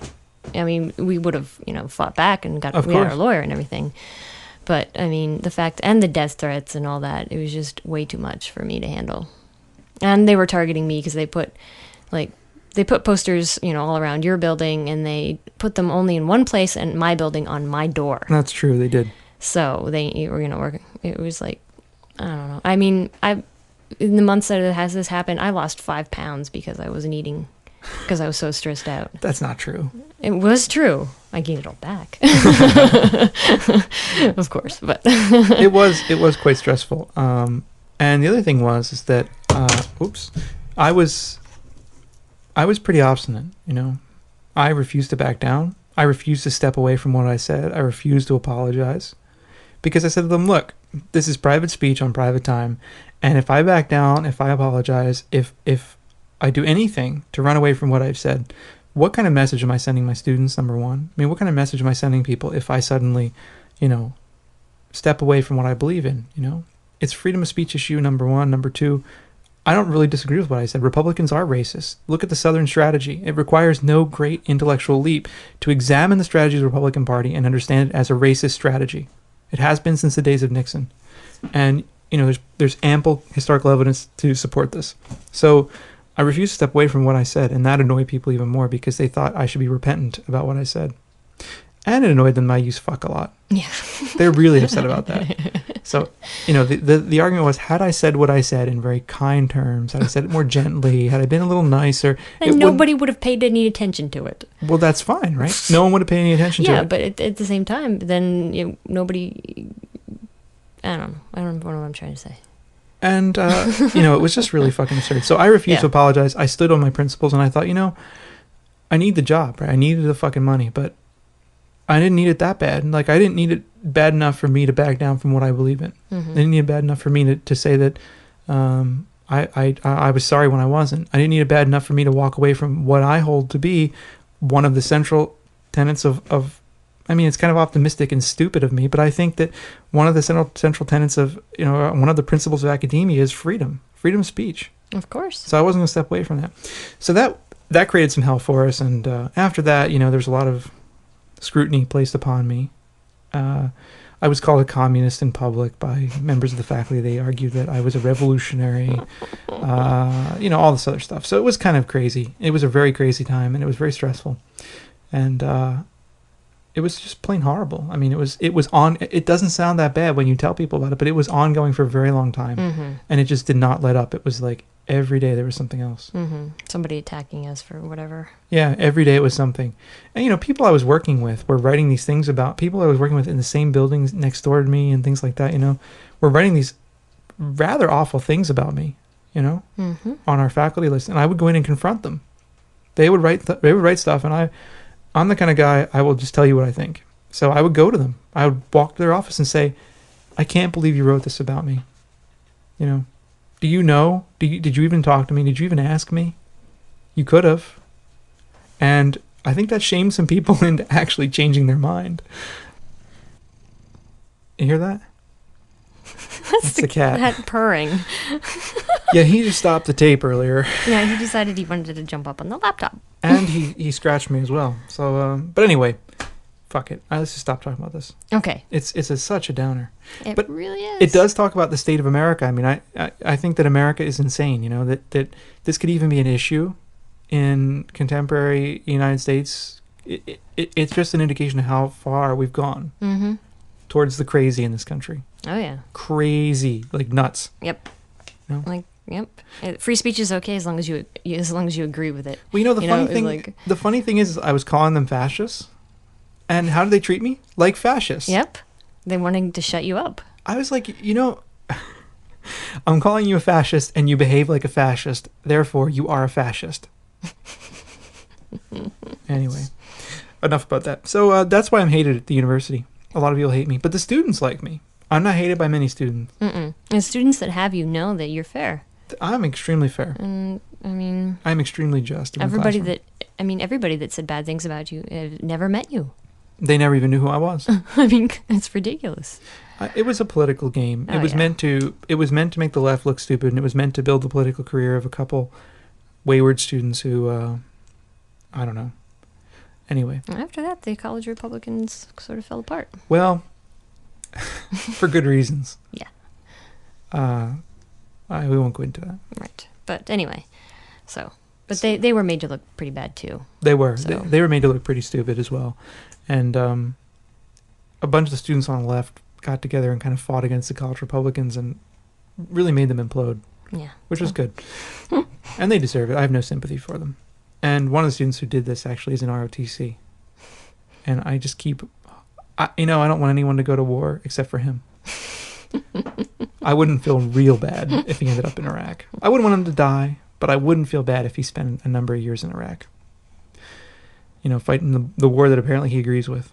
I mean, we would have, fought back and we had our lawyer and everything. But, I mean, the fact, and the death threats and all that, it was just way too much for me to handle. And they were targeting me because they put posters, all around your building, and they put them only in one place, and my building on my door. That's true, they did. So they were, it was like, I don't know. I mean, in the months that this happened, I lost 5 pounds because I wasn't eating, because I was so stressed out. That's not true. It was true. I gained it all back. Of course, but it was quite stressful. And the other thing is that I was pretty obstinate, I refused to back down. I refused to step away from what I said. I refused to apologize because I said to them, look, this is private speech on private time. And if I back down, if I apologize, if I do anything to run away from what I've said, what kind of message am I sending my students, number one? I mean, what kind of message am I sending people if I suddenly, step away from what I believe in, It's freedom of speech issue, number one. Number two, I don't really disagree with what I said. Republicans are racist. Look at the Southern strategy. It requires no great intellectual leap to examine the strategy of the Republican Party and understand it as a racist strategy. It has been since the days of Nixon. And, there's ample historical evidence to support this. So I refused to step away from what I said, and that annoyed people even more because they thought I should be repentant about what I said. And it annoyed them that I use fuck a lot. Yeah. They're really upset about that. So, the argument was, had I said what I said in very kind terms, had I said it more gently, had I been a little nicer... And nobody would have paid any attention to it. Well, that's fine, right? No one would have paid any attention to it. Yeah, but at the same time, then nobody... I don't know what I'm trying to say. And, it was just really fucking absurd. So I refused to apologize. I stood on my principles, and I thought, I need the job, right? I needed the fucking money, but I didn't need it that bad. Like, I didn't need it bad enough for me to back down from what I believe in. Mm-hmm. I didn't need it bad enough for me to say that I was sorry when I wasn't. I didn't need it bad enough for me to walk away from what I hold to be one of the central tenets of I mean, it's kind of optimistic and stupid of me, but I think that one of the central tenets of, one of the principles of academia is freedom of speech. Of course. So I wasn't going to step away from that. So that created some hell for us. And after that, there's a lot of scrutiny placed upon me. I was called a communist in public by members of the faculty. They argued that I was a revolutionary, all this other stuff. So it was kind of crazy. It was a very crazy time, and it was very stressful. And it was just plain horrible. I mean, it doesn't sound that bad when you tell people about it, but it was ongoing for a very long time. Mm-hmm. And it just did not let up. It was like every day there was something else. Mm-hmm. Somebody attacking us for whatever. Yeah, every day it was something. And, people I was working with were writing these things about people I was working with in the same buildings next door to me and things like that, were writing these rather awful things about me, mm-hmm. on our faculty list. And I would go in and confront them. They would write stuff, and I'm the kind of guy, I will just tell you what I think. So I would go to them. I would walk to their office and say, I can't believe you wrote this about me. Do you know? Did you even talk to me? Did you even ask me? You could have. And I think that shamed some people into actually changing their mind. You hear that? That's the cat. That purring. Yeah, he just stopped the tape earlier. Yeah, he decided he wanted to jump up on the laptop. And he scratched me as well. So, but anyway, fuck it. Let's just stop talking about this. Okay. It's such a downer. It really is. It does talk about the state of America. I mean, I think that America is insane. That this could even be an issue in contemporary United States. It's just an indication of how far we've gone mm-hmm. towards the crazy in this country. Oh yeah. Crazy, like nuts. Yep. Yep. Free speech is okay as long as you agree with it. Well, the funny thing is I was calling them fascists, and how did they treat me? Like fascists. Yep. They wanting to shut you up. I was like, I'm calling you a fascist, and you behave like a fascist. Therefore, you are a fascist. Anyway, enough about that. So that's why I'm hated at the university. A lot of people hate me, but the students like me. I'm not hated by many students. And students that have you know that you're fair. I'm extremely fair. And I mean, I'm extremely just. Everybody that said bad things about you never met you. They never even knew who I was. I mean, it's ridiculous. It was a political game. It was meant to make the left look stupid, and it was meant to build the political career of a couple wayward students who, I don't know. Anyway. After that, the college Republicans sort of fell apart. Well, for good reasons. Yeah. We won't go into that. Right. But anyway, but they were made to look pretty bad too. They were. So. They were made to look pretty stupid as well. And a bunch of the students on the left got together and kind of fought against the college Republicans and really made them implode. Yeah. Which was good. And they deserve it. I have no sympathy for them. And one of the students who did this actually is in ROTC. And I just I don't want anyone to go to war except for him. I wouldn't feel real bad if he ended up in Iraq. I wouldn't want him to die, but I wouldn't feel bad if he spent a number of years in Iraq. Fighting the war that apparently he agrees with.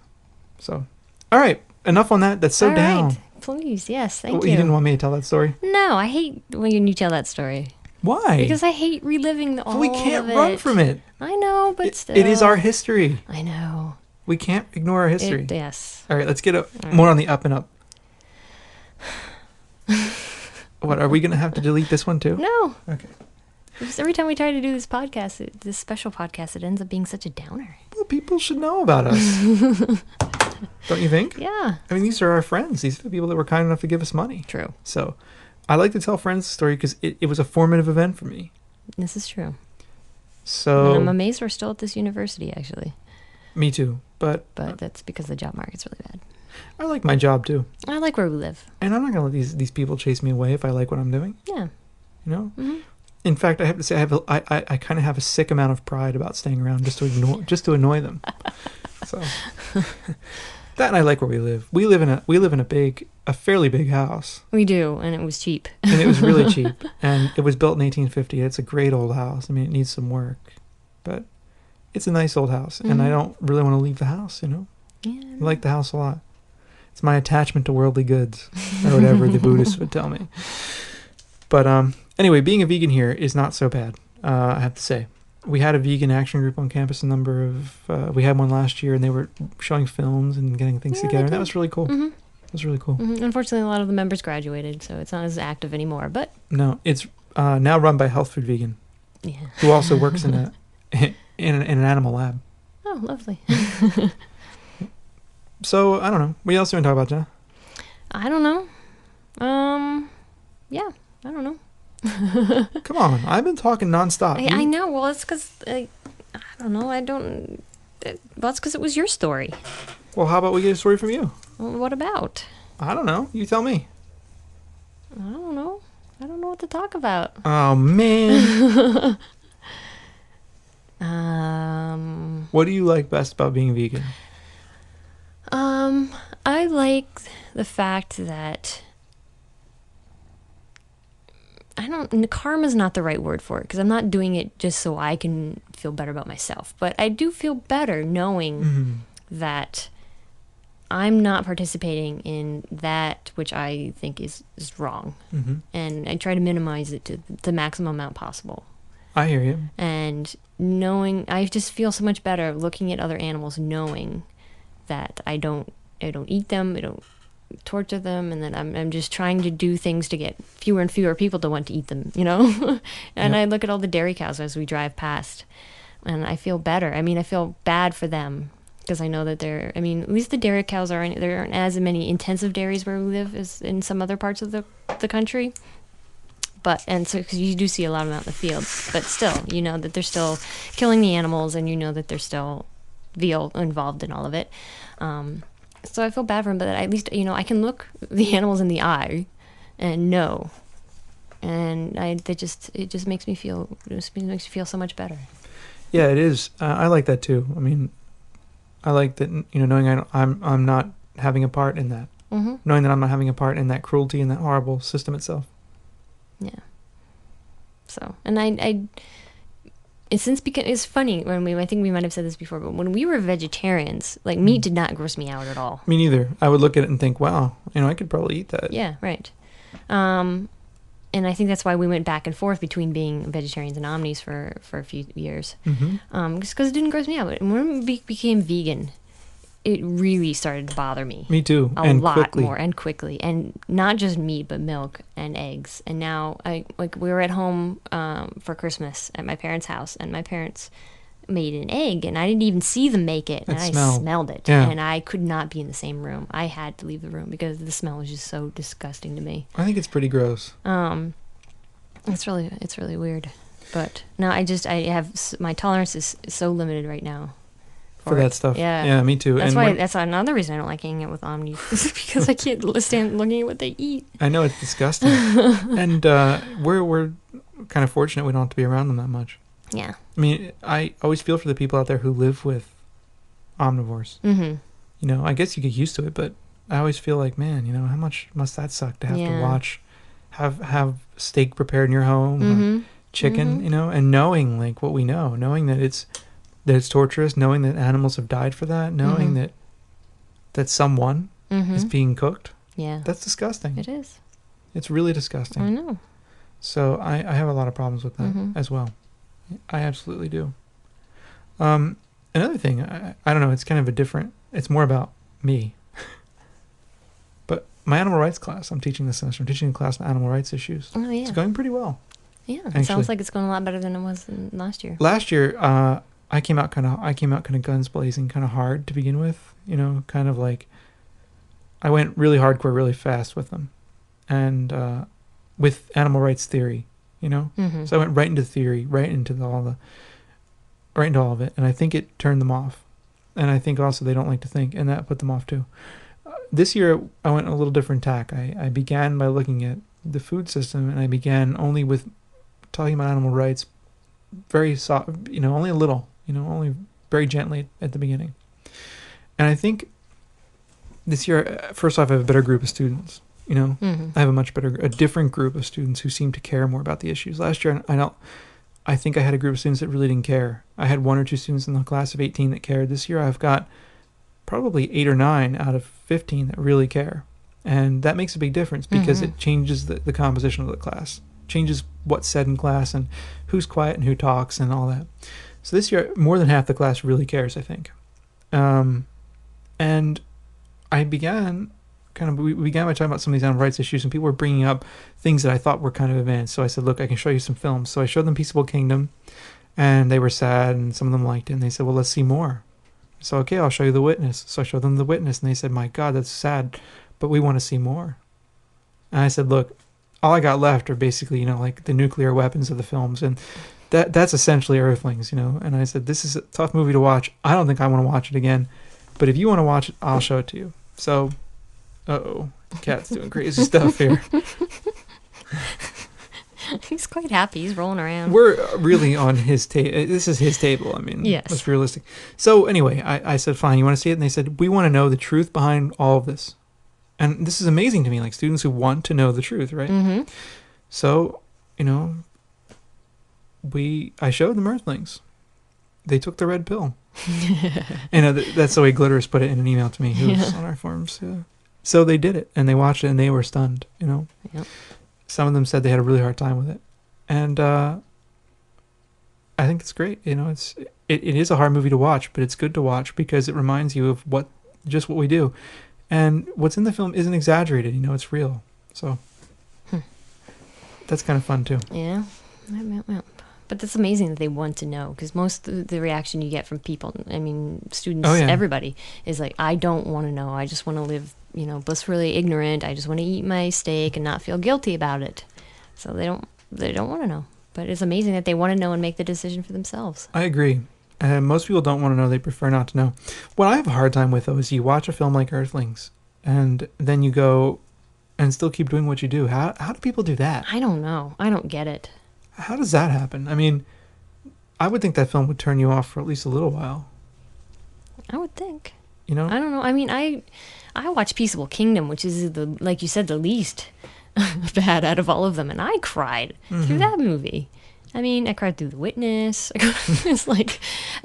So, all right, enough on that. That's so all down. Right. Please, yes, thank you. You didn't want me to tell that story? No, I hate when you tell that story. Why? Because I hate reliving all of it. We can't run from it. I know, but still. It is our history. I know. We can't ignore our history. Yes. All right, let's get more on the up and up. What, are we going to have to delete this one too? No. Okay. Because every time we try to do this podcast, this special podcast, it ends up being such a downer. Well, people should know about us. Don't you think? Yeah. I mean, these are our friends. These are the people that were kind enough to give us money. True. So I like to tell friends the story because it was a formative event for me. This is true. So and I'm amazed we're still at this university, actually. Me too. But that's because the job market's really bad. I like my job too. I like where we live. And I'm not going to let these people chase me away if I like what I'm doing. Yeah. Mm-hmm. In fact, I have to say I kind of have a sick amount of pride about staying around just to annoy them. So that, and I like where we live. We live in a fairly big house. We do, and it was cheap. And it was really cheap. And it was built in 1850. It's a great old house. I mean, it needs some work, but it's a nice old house. And I don't really want to leave the house. Yeah. I like the house a lot. It's my attachment to worldly goods, or whatever the Buddhists would tell me. But anyway, being a vegan here is not so bad, I have to say. We had a vegan action group on campus. We had one last year, and they were showing films and getting things together, and that was really cool. Mm-hmm. It was really cool. Mm-hmm. Unfortunately, a lot of the members graduated, so it's not as active anymore. But no, it's now run by Health Food Vegan, who also works in an animal lab. Oh, lovely. So, I don't know. What else do you want to talk about, Jenna? I don't know. Yeah, I don't know. Come on. I've been talking nonstop. I know. Well, it's because, I don't know. Well, it's because it was your story. Well, how about we get a story from you? Well, what about? I don't know. You tell me. I don't know. I don't know what to talk about. Oh, man. What do you like best about being vegan? I like the fact that karma's not the right word for it, because I'm not doing it just so I can feel better about myself. But I do feel better knowing that I'm not participating in that which I think is wrong. Mm-hmm. And I try to minimize it to the maximum amount possible. I hear you. And I just feel so much better looking at other animals, knowing that I don't eat them, I don't torture them, and then I'm just trying to do things to get fewer and fewer people to want to eat them, And yep. I look at all the dairy cows as we drive past, and I feel better. I mean, I feel bad for them, because I know that at least the dairy cows there aren't as many intensive dairies where we live as in some other parts of the country. Because you do see a lot of them out in the fields, but still, you know that they're still killing the animals, and you know that there's still veal involved in all of it. So I feel bad for them, but at least, I can look the animals in the eye and know. And it just makes me feel so much better. Yeah, it is. I like that too. I mean, I like that, knowing I'm not having a part in that. Mm-hmm. Knowing that I'm not having a part in that cruelty and that horrible system itself. Yeah. So, and I it's funny when I think we might have said this before, but when we were vegetarians, like meat did not gross me out at all. Me neither. I would look at it and think, wow, I could probably eat that. Yeah, right. And I think that's why we went back and forth between being vegetarians and omnis for a few years. Just because it didn't gross me out. But when we became vegan, it really started to bother me. Me too. A lot more and quickly. And not just meat, but milk and eggs. And now, we were at home for Christmas at my parents' house, and my parents made an egg, and I didn't even see them make it. And I smelled it. Yeah. And I could not be in the same room. I had to leave the room because the smell was just so disgusting to me. I think it's pretty gross. It's really weird. But no, I have my tolerance is so limited right now. For that stuff. Yeah, me too. That's another reason I don't like hanging out with omnis, because I can't stand looking at what they eat. I know, it's disgusting. And we're kind of fortunate we don't have to be around them that much. Yeah. I mean, I always feel for the people out there who live with omnivores. I guess you get used to it, but I always feel like, man, how much must that suck to have to watch, have steak prepared in your home, or chicken, and knowing like what we know, knowing that it's torturous, knowing that animals have died for that, knowing that someone is being cooked. Yeah. That's disgusting. It is. It's really disgusting. I know. So I have a lot of problems with that as well. I absolutely do. Another thing, I don't know, it's kind of it's more about me. But my animal rights class, I'm teaching this semester, I'm teaching a class on animal rights issues. Oh, yeah. It's going pretty well. Yeah, it sounds like it's going a lot better than it was last year. Last year, I came out kind of guns blazing, kind of hard to begin with, kind of like I went really hardcore really fast with them, and with animal rights theory, so I went right into theory, right into all of it, and I think it turned them off, and I think also they don't like to think, and that put them off too. This year I went a little different tack. I began by looking at the food system, and I began only with talking about animal rights, very soft, only a little. Only very gently at the beginning. And I think this year, first off, I have a better group of students. I have a different group of students who seem to care more about the issues. Last year, I think I had a group of students that really didn't care. I had 1 or 2 students in the class of 18 that cared. This year, I've got probably 8 or 9 out of 15 that really care. And that makes a big difference because it changes the composition of the class, changes what's said in class and who's quiet and who talks and all that. So this year, more than half the class really cares, I think. And I began we began by talking about some of these animal rights issues, and people were bringing up things that I thought were kind of advanced. So I said, look, I can show you some films. So I showed them Peaceable Kingdom, and they were sad, and some of them liked it. And they said, well, let's see more. So, okay, I'll show you The Witness. So I showed them The Witness, and they said, my God, that's sad, but we want to see more. And I said, look, all I got left are basically, like the nuclear weapons of the films, and that's essentially Earthlings, And I said, this is a tough movie to watch. I don't think I want to watch it again. But if you want to watch it, I'll show it to you. So, the cat's doing crazy stuff here. He's quite happy. He's rolling around. We're really on his table. This is his table. I mean, yes. Let's be realistic. So anyway, I said, fine, you want to see it? And they said, we want to know the truth behind all of this. And this is amazing to me, like students who want to know the truth, right? So, I showed them Earthlings. They took the red pill. And that's the way Glitterous put it in an email to me, who's on our forums. Yeah. So they did it, and they watched it, and they were stunned, Yep. Some of them said they had a really hard time with it. And I think it's great. It is a hard movie to watch, but it's good to watch because it reminds you of what we do. And what's in the film isn't exaggerated, it's real. So that's kind of fun too. Yeah. But that's amazing that they want to know, because most of the reaction you get from people, students, everybody, is like, I don't want to know. I just want to live, blissfully ignorant. I just want to eat my steak and not feel guilty about it. So they don't want to know. But it's amazing that they want to know and make the decision for themselves. I agree. Most people don't want to know. They prefer not to know. What I have a hard time with, though, is you watch a film like Earthlings, and then you go and still keep doing what you do. How do people do that? I don't know. I don't get it. How does that happen? I would think that film would turn you off for at least a little while. I would think. I don't know. I watched Peaceable Kingdom, which is, like you said, the least bad out of all of them, and I cried through that movie. I mean, I cried through The Witness. It's like,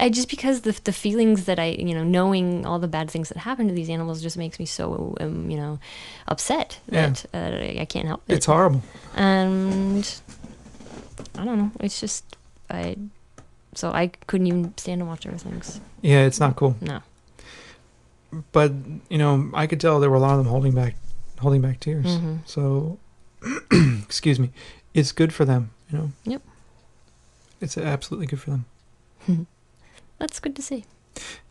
just because the feelings that knowing all the bad things that happen to these animals just makes me so, upset that I can't help it. It's horrible. And I don't know. It's just, so I couldn't even stand to watch those things. Yeah, it's not cool. No. But, I could tell there were a lot of them holding back tears. Mm-hmm. So, excuse me, it's good for them, Yep. It's absolutely good for them. That's good to see.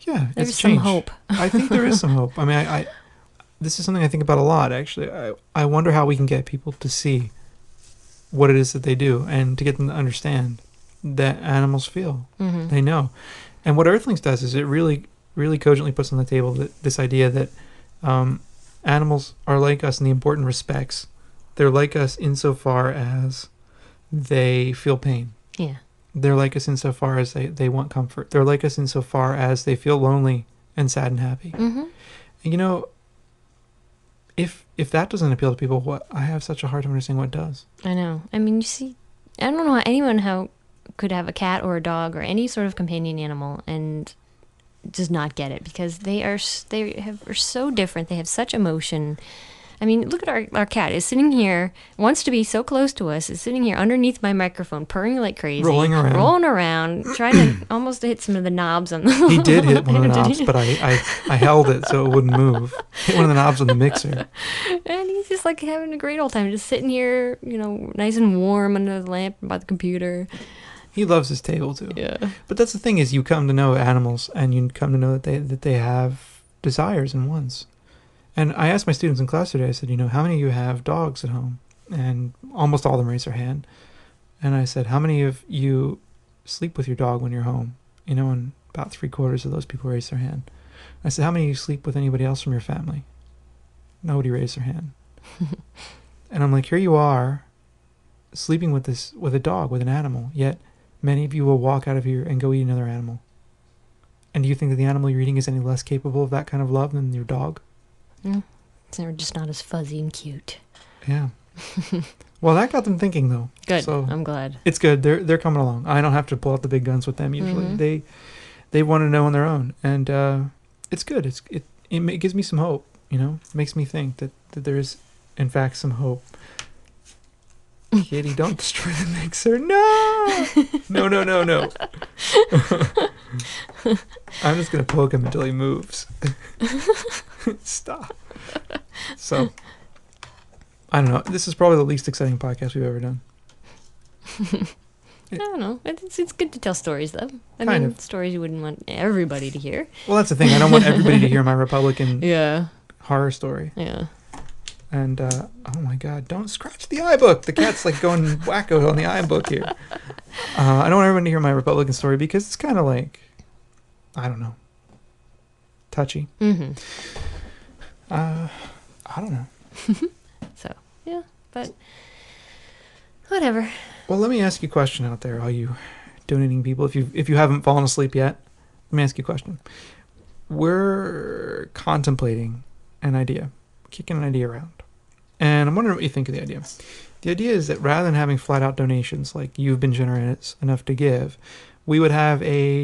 Yeah, there's it's some change. hope. I think there is some hope. I mean, I this is something I think about a lot, actually. I wonder how we can get people to see what it is that they do and to get them to understand that animals feel. Mm-hmm. They know. And what Earthlings does is it really, really cogently puts on the table this idea that animals are like us in the important respects. They're like us insofar as they feel pain. Yeah. They're like us insofar as they want comfort. They're like us insofar as they feel lonely and sad and happy. Mm-hmm. And if that doesn't appeal to people, I have such a hard time understanding what does. I know. I mean, you see, I don't know how anyone could have a cat or a dog or any sort of companion animal and does not get it, because they are so different. They have such emotion. I mean, look at our cat is sitting here, wants to be so close to us, is sitting here underneath my microphone, purring like crazy. Rolling around, trying to almost hit some of the knobs on the... He did hit one of the knobs, but I held it so it wouldn't move. Hit one of the knobs on the mixer. And he's just like having a great old time, just sitting here, nice and warm under the lamp by the computer. He loves his table too. Yeah. But that's the thing, is you come to know animals and you come to know that they have desires and wants. And I asked my students in class today, I said, how many of you have dogs at home? And almost all of them raised their hand. And I said, how many of you sleep with your dog when you're home? And about 3/4 of those people raised their hand. I said, how many of you sleep with anybody else from your family? Nobody raised their hand. And I'm like, here you are, sleeping with a dog, with an animal, yet many of you will walk out of here and go eat another animal. And do you think that the animal you're eating is any less capable of that kind of love than your dog? Yeah. They're just not as fuzzy and cute. Yeah. Well, that got them thinking, though. Good. So I'm glad. It's good. They're coming along. I don't have to pull out the big guns with them usually. Mm-hmm. They want to know on their own, and it's good. It gives me some hope. It makes me think that there is, in fact, some hope. Kitty, don't destroy the mixer. No. No. I'm just gonna poke him until he moves. Stop. So, I don't know. This is probably the least exciting podcast we've ever done. I don't know. It's good to tell stories, though. I mean, stories you wouldn't want everybody to hear. Well, that's the thing. I don't want everybody to hear my Republican horror story. Yeah. And, oh my God, don't scratch the iBook. The cat's like going wacko on the iBook here. I don't want everyone to hear my Republican story because it's kind of like, I don't know, touchy. Mm-hmm. I don't know. So, yeah, but whatever. Well, let me ask you a question out there, all you donating people. If you haven't fallen asleep yet, let me ask you a question. We're contemplating an idea, kicking an idea around. And I'm wondering what you think of the idea. The idea is that rather than having flat out donations like you've been generous enough to give, we would have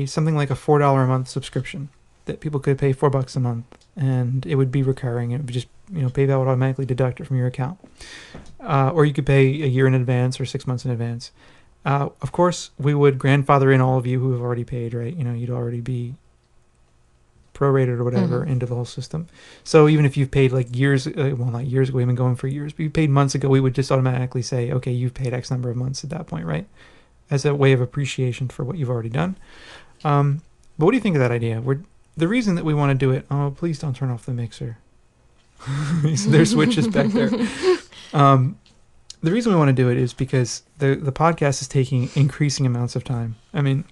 something like a $4 a month subscription that people could pay $4 a month, and it would be recurring. It would just, PayPal would automatically deduct it from your account. Or you could pay a year in advance or 6 months in advance. Of course, we would grandfather in all of you who have already paid, right? You'd already be prorated or whatever into the whole system. So even if you've paid like years, well, not years ago, we've been going for years, but you paid months ago, we would just automatically say, okay, you've paid X number of months at that point, right? As a way of appreciation for what you've already done. But what do you think of that idea? The reason that we want to do it, oh, please don't turn off the mixer. There's switches back there. The reason we want to do it is because the podcast is taking increasing amounts of time. I mean,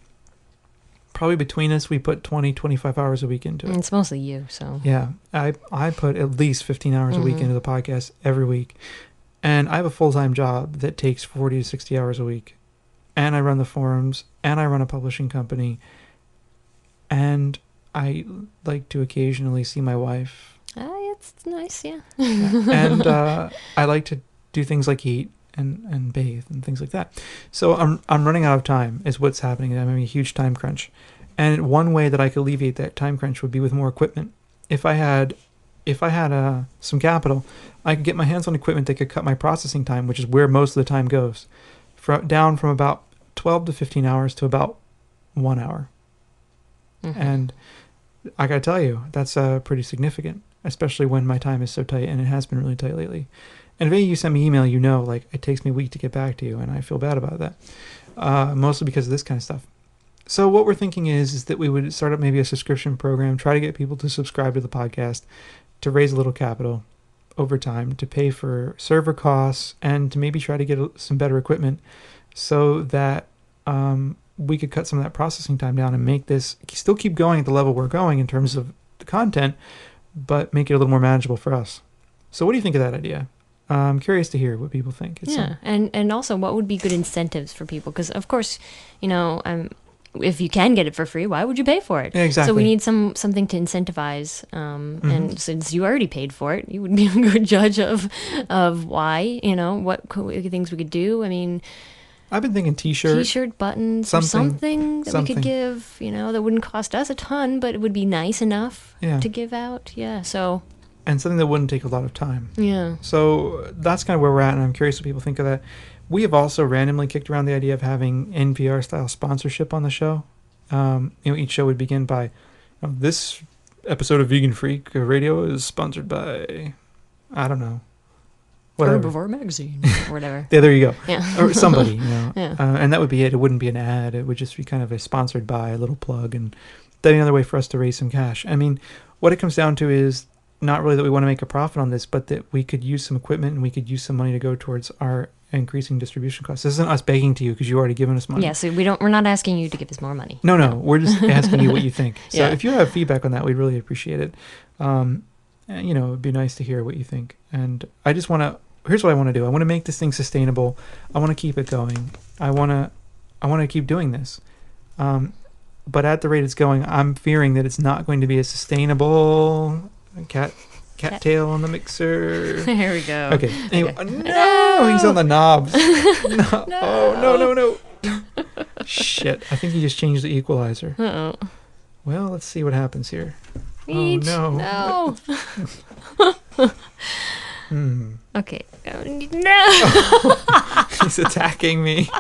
probably between us, we put 20, 25 hours a week into it. It's mostly you, so. Yeah. I put at least 15 hours a week into the podcast every week. And I have a full-time job that takes 40 to 60 hours a week. And I run the forums, and I run a publishing company. And I like to occasionally see my wife. It's nice, yeah. And I like to do things like eat and bathe and things like that. So I'm running out of time is what's happening. I'm having a huge time crunch. And one way that I could alleviate that time crunch would be with more equipment. If I had some capital, I could get my hands on equipment that could cut my processing time, which is where most of the time goes, down from about 12 to 15 hours to about 1 hour. Mm-hmm. And I got to tell you, that's pretty significant, especially when my time is so tight, and it has been really tight lately. And if any of you send me email, you know, like, it takes me a week to get back to you, and I feel bad about that, mostly because of this kind of stuff. So what we're thinking is that we would start up maybe a subscription program, try to get people to subscribe to the podcast, to raise a little capital over time, to pay for server costs, and to maybe try to get some better equipment so that we could cut some of that processing time down and make this still keep going at the level we're going in terms of the content, but make it a little more manageable for us. So what do you think of that idea? I'm curious to hear what people think. And also what would be good incentives for people? Because, of course, you know, if you can get it for free, why would you pay for it? Yeah, exactly. So we need something to incentivize. And since you already paid for it, you would be a good judge of why, you know, what things we could do. I mean, I've been thinking T-shirt buttons, something that we could give, you know, that wouldn't cost us a ton, but it would be nice enough to give out. Yeah, so... And something that wouldn't take a lot of time. Yeah. So that's kind of where we're at, and I'm curious what people think of that. We have also randomly kicked around the idea of having NPR-style sponsorship on the show. Each show would begin by, this episode of Vegan Freak Radio is sponsored by, I don't know, whatever. Herbivore Magazine or whatever. Yeah, there you go. Yeah. Or somebody, you know. Yeah. And that would be it. It wouldn't be an ad. It would just be kind of a sponsored by, a little plug, and that'd be another way for us to raise some cash. I mean, what it comes down to is not really that we want to make a profit on this, but that we could use some equipment and we could use some money to go towards our increasing distribution costs. This isn't us begging to you because you already given us money. Yeah, so we're not asking you to give us more money. No. We're just asking you what you think. So if you have feedback on that, we'd really appreciate it. And, you know, it'd be nice to hear what you think. And I just want to, here's what I want to do. I want to make this thing sustainable. I want to keep it going. I want to keep doing this. But at the rate it's going, I'm fearing that it's not going to be a sustainable cattail on the mixer. There we go. Okay. Anyway, no, he's on the knobs. No. Oh, no. Shit. I think he just changed the equalizer. Uh-oh. Well, let's see what happens here. Each. Oh, no. Okay. No. He's attacking me.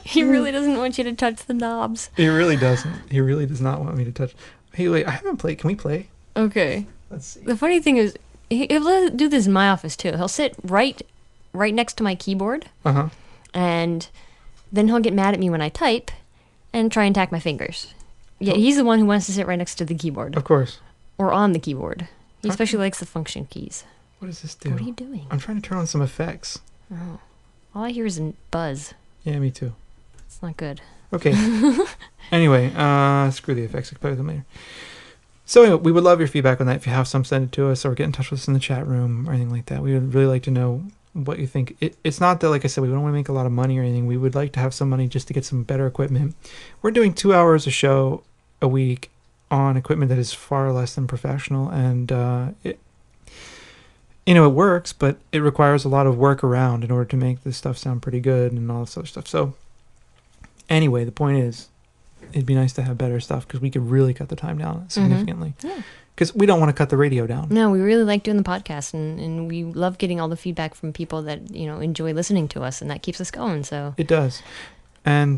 He really doesn't want you to touch the knobs. He really doesn't. He really does not want me to touch. Hey, wait, I haven't played. Can we play? Okay. Let's see. The funny thing is, he'll do this in my office too. He'll sit right next to my keyboard. Uh-huh. And then he'll get mad at me when I type and try and tack my fingers. Yeah, he's the one who wants to sit right next to the keyboard. Of course. Or on the keyboard. He especially likes the function keys. What does this do? What are you doing? I'm trying to turn on some effects. Oh. All I hear is a buzz. Yeah, me too. It's not good. Okay. Anyway, screw the effects. I can play with them later. So anyway, we would love your feedback on that. If you have some, send it to us or get in touch with us in the chat room or anything like that. We would really like to know what you think. It's not that, like I said, we don't want to make a lot of money or anything. We would like to have some money just to get some better equipment. We're doing 2 hours a show a week on equipment that is far less than professional, and it works, but it requires a lot of work around in order to make this stuff sound pretty good and all this other stuff. So anyway, the point is, it'd be nice to have better stuff because we could really cut the time down significantly. Because we don't want to cut the radio down. No, we really like doing the podcast, and we love getting all the feedback from people that, you know, enjoy listening to us, and that keeps us going. So it does. And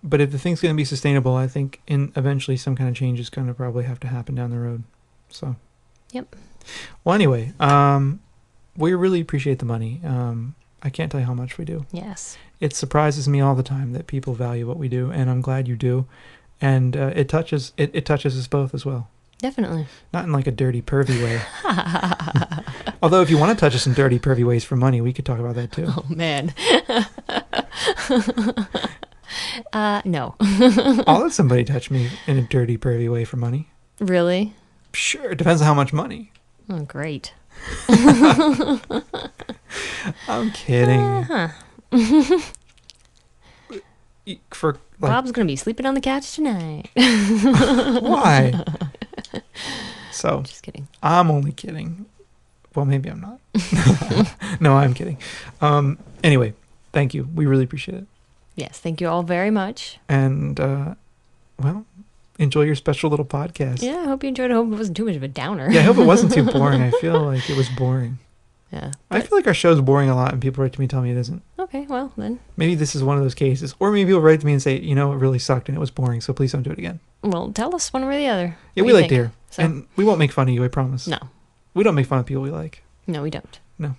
but if the thing's going to be sustainable, I think eventually some kind of change is going to probably have to happen down the road. So yep. Well, anyway, we really appreciate the money. I can't tell you how much we do. Yes. It surprises me all the time that people value what we do, and I'm glad you do. And it touches us both as well. Definitely. Not in like a dirty, pervy way. Although if you want to touch us in dirty, pervy ways for money, we could talk about that too. Oh, man. No. I'll let somebody touch me in a dirty, pervy way for money. Really? Sure. It depends on how much money. Oh, great. I'm kidding. Bob's going to be sleeping on the couch tonight. Why? So, just kidding. I'm only kidding. Well, maybe I'm not. No, I'm kidding. Anyway, thank you. We really appreciate it. Yes, thank you all very much. And, well, enjoy your special little podcast. Yeah, I hope you enjoyed it. I hope it wasn't too much of a downer. Yeah, I hope it wasn't too boring. I feel like it was boring. Yeah. I feel like our show's boring a lot, and people write to me and tell me it isn't. Okay, well, then. Maybe this is one of those cases. Or maybe people write to me and say, it really sucked and it was boring, so please don't do it again. Well, tell us one way or the other. Yeah, we like to hear. So. And we won't make fun of you, I promise. No. We don't make fun of people we like. No, we don't. No.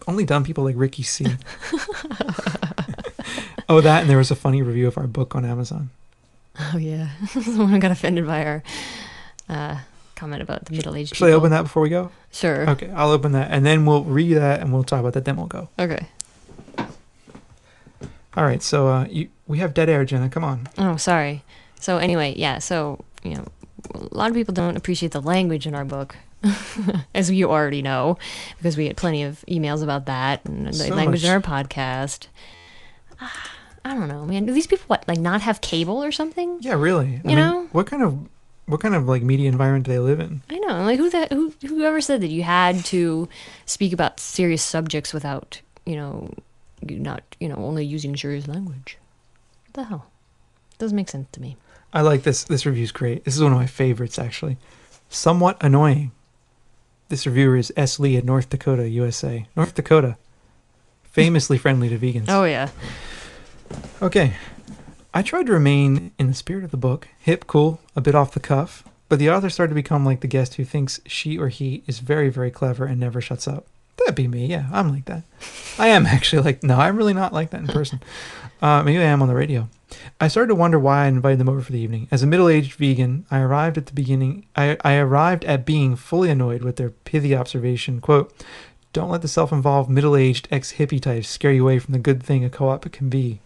Only dumb people like Ricky C. Oh, that, and there was a funny review of our book on Amazon. Oh, yeah. Someone got offended by our comment about the middle-aged people. Should I open that before we go? Sure. Okay, I'll open that, and then we'll read that, and we'll talk about that, then we'll go. Okay. All right, so we have dead air, Jenna. Come on. Oh, sorry. So anyway, yeah, so, a lot of people don't appreciate the language in our book, as you already know, because we had plenty of emails about that, and the language in our podcast. I don't know, man. Do these people not have cable or something? Yeah, really. I mean, what kind of like media environment do they live in? I know. Like whoever said that you had to speak about serious subjects without, not, only using serious language. What the hell? Doesn't make sense to me. I like this. This review's great. This is one of my favorites, actually. Somewhat annoying. This reviewer is S. Lee at North Dakota, USA. North Dakota. Famously friendly to vegans. Oh, yeah. Okay. I tried to remain in the spirit of the book, hip, cool, a bit off the cuff, but the author started to become like the guest who thinks she or he is very, very clever and never shuts up. That'd be me. Yeah, I'm like that. I am actually no, I'm really not like that in person. Maybe I am on the radio. I started to wonder why I invited them over for the evening. As a middle-aged vegan, I arrived at being fully annoyed with their pithy observation, quote, "Don't let the self-involved middle-aged ex-hippie types scare you away from the good thing a co-op can be.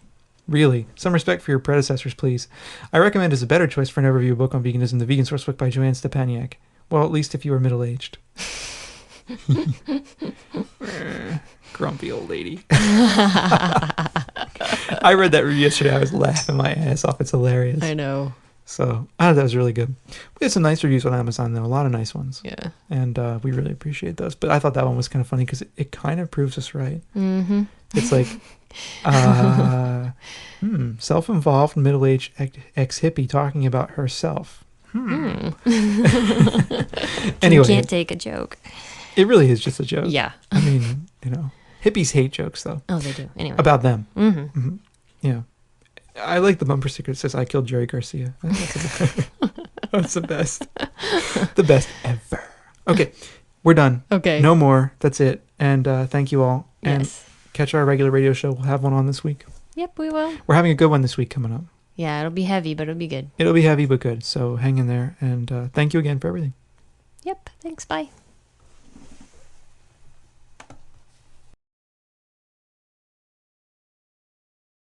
Really, some respect for your predecessors, please. I recommend as a better choice for an overview book on veganism, The Vegan Sourcebook by Joanne Stepaniak. Well, at least if you are middle-aged." Grumpy old lady. I read that review yesterday. I was laughing my ass off. It's hilarious. I know. So I thought that was really good. We had some nice reviews on Amazon, though. A lot of nice ones. Yeah. And we really appreciate those. But I thought that one was kind of funny because it kind of proves us right. Mm-hmm. It's like, self-involved middle-aged ex-hippie talking about herself. Anyway. You can't take a joke. It really is just a joke. Yeah. I mean, hippies hate jokes, though. Oh, they do. Anyway. About them. Mm-hmm. Mm-hmm. Yeah. I like the bumper sticker that says, "I killed Jerry Garcia." That's the best. The best ever. Okay. We're done. Okay. No more. That's it. And thank you all. And Yes. catch our regular radio show. We'll have one on this week. Yep, we will. We're having a good one this week coming up. Yeah, it'll be heavy, but it'll be good. It'll be heavy but good. So hang in there. And thank you again for everything. Yep. Thanks. Bye.